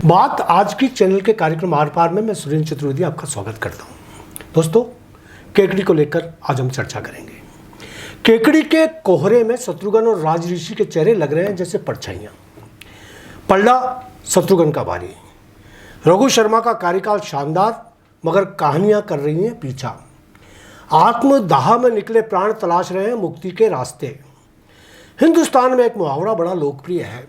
बात आज की चैनल के कार्यक्रम आर पार में मैं सुरेंद्र चतुर्वेदी आपका स्वागत करता हूं। दोस्तों, केकड़ी को लेकर आज हम चर्चा करेंगे। केकड़ी के कोहरे में शत्रुघ्न और राज ऋषि के चेहरे लग रहे हैं जैसे परछाइयां। पलड़ा शत्रुघ्न का भारी। रघु शर्मा का कार्यकाल शानदार, मगर कहानियां कर रही हैं पीछा। आत्मदाह में निकले प्राण तलाश रहे हैं मुक्ति के रास्ते। हिंदुस्तान में एक मुहावरा बड़ा लोकप्रिय है,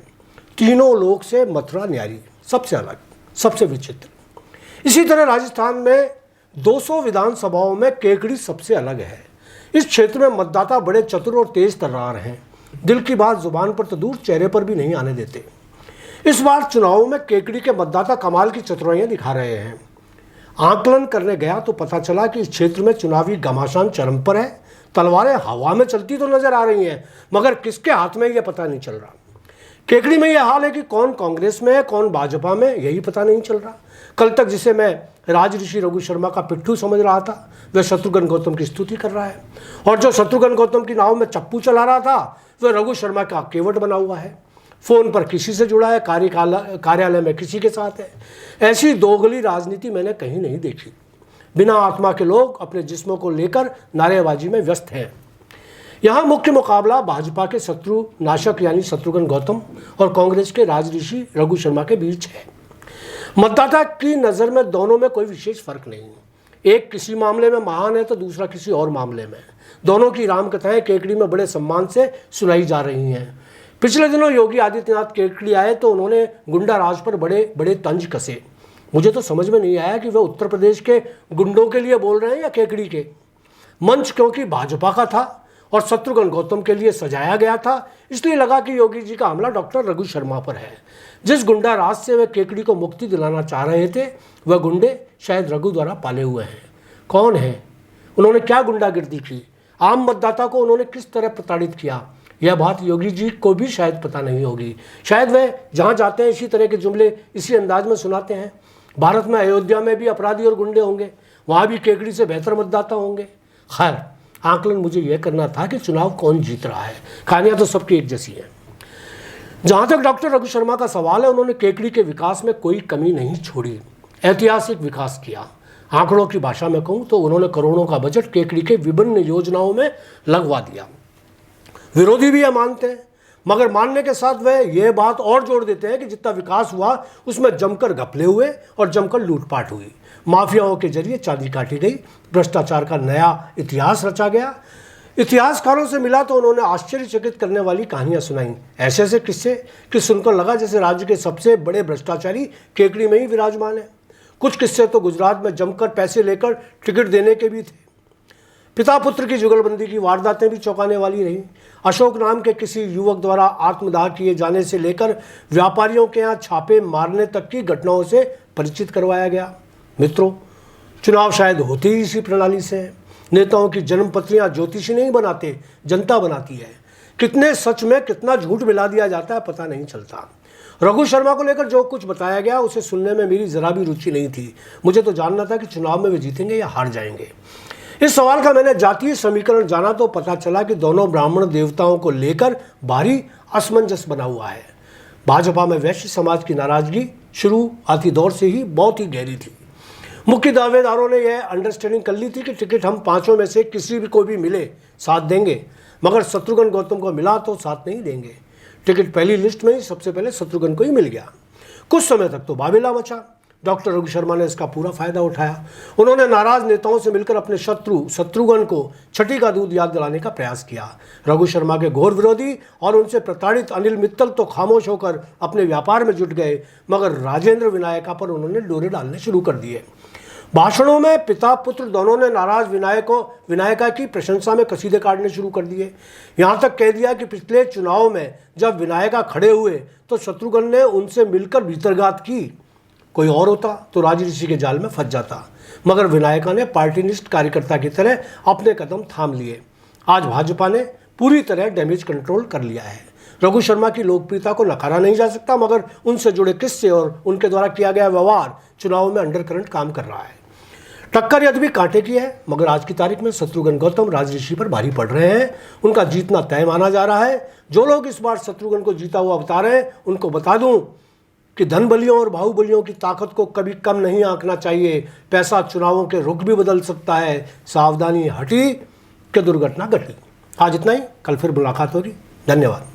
तीनों लोक से मथुरा न्यारी, सबसे अलग, सबसे विचित्र। इसी तरह राजस्थान में 200 विधानसभाओं में केकड़ी सबसे अलग है। इस क्षेत्र में मतदाता बड़े चतुर और तेज तर्रार हैं। दिल की बात जुबान पर तो दूर, चेहरे पर भी नहीं आने देते। इस बार चुनावों में केकड़ी के मतदाता कमाल की चतुराइयां दिखा रहे हैं। आकलन करने गया तो पता चला कि इस क्षेत्र में चुनावी घमासान चरम पर है। तलवारें हवा में चलती तो नजर आ रही हैं, मगर किसके हाथ में यह पता नहीं चल रहा। केकड़ी में यह हाल है कि कौन कांग्रेस में है, कौन भाजपा में, यही पता नहीं चल रहा। कल तक जिसे मैं राज ऋषि रघु शर्मा का पिट्ठू समझ रहा था, वह शत्रुघ्न गौतम की स्तुति कर रहा है। और जो शत्रुघ्न गौतम की नाव में चप्पू चला रहा था, वह रघु शर्मा का केवट बना हुआ है। फोन पर किसी से जुड़ा है, कार्यालय में किसी के साथ है। ऐसी दोगली राजनीति मैंने कहीं नहीं देखी। बिना आत्मा के लोग अपने जिस्मों को लेकर नारेबाजी में व्यस्त हैं। यहाँ मुख्य मुकाबला भाजपा के शत्रु नाशक यानी शत्रुघ्न गौतम और कांग्रेस के राज ऋषि रघु शर्मा के बीच है। मतदाता की नज़र में दोनों में कोई विशेष फर्क नहीं। एक किसी मामले में महान है तो दूसरा किसी और मामले में। दोनों की रामकथाएं केकड़ी में बड़े सम्मान से सुनाई जा रही हैं। पिछले दिनों योगी आदित्यनाथ केकड़ी आए तो उन्होंने गुंडा राज पर बड़े बड़े तंज कसे। मुझे तो समझ में नहीं आया कि वह उत्तर प्रदेश के गुंडों के लिए बोल रहे हैं या केकड़ी के। मंच क्योंकि भाजपा का था और शत्रुघ्न गौतम के लिए सजाया गया था, इसलिए लगा कि योगी जी का हमला डॉक्टर रघु शर्मा पर है। जिस गुंडा राज से वे केकड़ी को मुक्ति दिलाना चाह रहे थे, वह गुंडे शायद रघु द्वारा पाले हुए हैं। कौन है? उन्होंने क्या गुंडागिर्दी की? आम मतदाता को उन्होंने किस तरह प्रताड़ित किया? यह बात योगी जी को भी शायद पता नहीं होगी। शायद वे जहाँ जाते हैं इसी तरह के जुमले इसी अंदाज में सुनाते हैं। भारत में अयोध्या में भी अपराधी और गुंडे होंगे, वहाँ भी केकड़ी से बेहतर मतदाता होंगे। खैर, आकलन मुझे यह करना था कि चुनाव कौन जीत रहा है। कहानियां तो सबकी एक जैसी हैं। जहां तक डॉक्टर रघु शर्मा का सवाल है, उन्होंने केकड़ी के विकास में कोई कमी नहीं छोड़ी, ऐतिहासिक विकास किया। आंकड़ों की भाषा में कहूं तो उन्होंने करोड़ों का बजट केकड़ी के विभिन्न योजनाओं में लगवा दिया। विरोधी भी यह मानते हैं, मगर मानने के साथ वह यह बात और जोड़ देते हैं कि जितना विकास हुआ उसमें जमकर घपले हुए और जमकर लूटपाट हुई। माफियाओं के जरिए चांदी काटी गई, भ्रष्टाचार का नया इतिहास रचा गया। इतिहासकारों से मिला तो उन्होंने आश्चर्यचकित करने वाली कहानियां सुनाई। ऐसे ऐसे किस्से कि सुनकर लगा जैसे राज्य के सबसे बड़े भ्रष्टाचारी केकड़ी में ही विराजमान है। कुछ किस्से तो गुजरात में जमकर पैसे लेकर टिकट देने के भी थे। पिता पुत्र की जुगलबंदी की वारदातें भी चौंकाने वाली रही। अशोक नाम के किसी युवक द्वारा आत्मदाह किए जाने से लेकर व्यापारियों के यहाँ छापे मारने तक की घटनाओं से परिचित करवाया गया। मित्रों, चुनाव शायद होते ही इसी प्रणाली से है। नेताओं की जन्मपत्रियां ज्योतिषी नहीं बनाते, जनता बनाती है। कितने सच में कितना झूठ मिला दिया जाता है पता नहीं चलता। रघु शर्मा को लेकर जो कुछ बताया गया उसे सुनने में मेरी जरा भी रुचि नहीं थी। मुझे तो जानना था कि चुनाव में वे जीतेंगे या हार जाएंगे। इस सवाल का मैंने जातीय समीकरण जाना तो पता चला कि दोनों ब्राह्मण देवताओं को लेकर भारी असमंजस बना हुआ है। भाजपा में वैश्य समाज की नाराजगी शुरुआती दौर से ही बहुत ही गहरी थी। मुख्य दावेदारों ने यह अंडरस्टैंडिंग कर ली थी कि टिकट हम पांचों में से किसी भी को भी मिले साथ देंगे, मगर शत्रुघ्न गौतम को मिला तो साथ नहीं देंगे। टिकट पहली लिस्ट में ही सबसे पहले शत्रुघ्न को ही मिल गया। कुछ समय तक तो बाबेला मचा। डॉक्टर रघु शर्मा ने इसका पूरा फायदा उठाया। उन्होंने नाराज नेताओं से मिलकर अपने शत्रुघ्न को छठी का दूध याद दिलाने का प्रयास किया। रघु शर्मा के घोर विरोधी और उनसे प्रताड़ित अनिल मित्तल तो खामोश होकर अपने व्यापार में जुट गए, मगर राजेंद्र विनायका पर उन्होंने डोरे डालने शुरू कर दिए। भाषणों में पिता पुत्र दोनों ने नाराज विनायका की प्रशंसा में कसीदे काटने शुरू कर दिए। यहाँ तक कह दिया कि पिछले चुनाव में जब विनायका खड़े हुए तो शत्रुघ्न ने उनसे मिलकर भीतरघात की। कोई और होता तो राज ऋषि के जाल में फंस जाता, मगर विनायका ने पार्टीनिस्ट कार्यकर्ता की तरह अपने कदम थाम लिए। आज भाजपा ने पूरी तरह डैमेज कंट्रोल कर लिया है। रघु शर्मा की लोकप्रियता को नकारा नहीं जा सकता, मगर उनसे जुड़े किस्से और उनके द्वारा किया गया व्यवहार चुनाव में अंडरकरंट काम कर रहा है। टक्कर यदि भी कांटे की है, मगर आज की तारीख में शत्रुघ्न गौतम राज ऋषि पर भारी पड़ रहे हैं। उनका जीतना तय माना जा रहा है। जो लोग इस बार शत्रुघ्न को जीता हुआ बता रहे हैं, उनको बता दूं कि धन बलियों और बाहुबलियों की ताकत को कभी कम नहीं आंकना चाहिए। पैसा चुनावों के रुख भी बदल सकता है। सावधानी हटी कि दुर्घटना घटी। आज इतना ही, कल फिर मुलाकात होगी। धन्यवाद।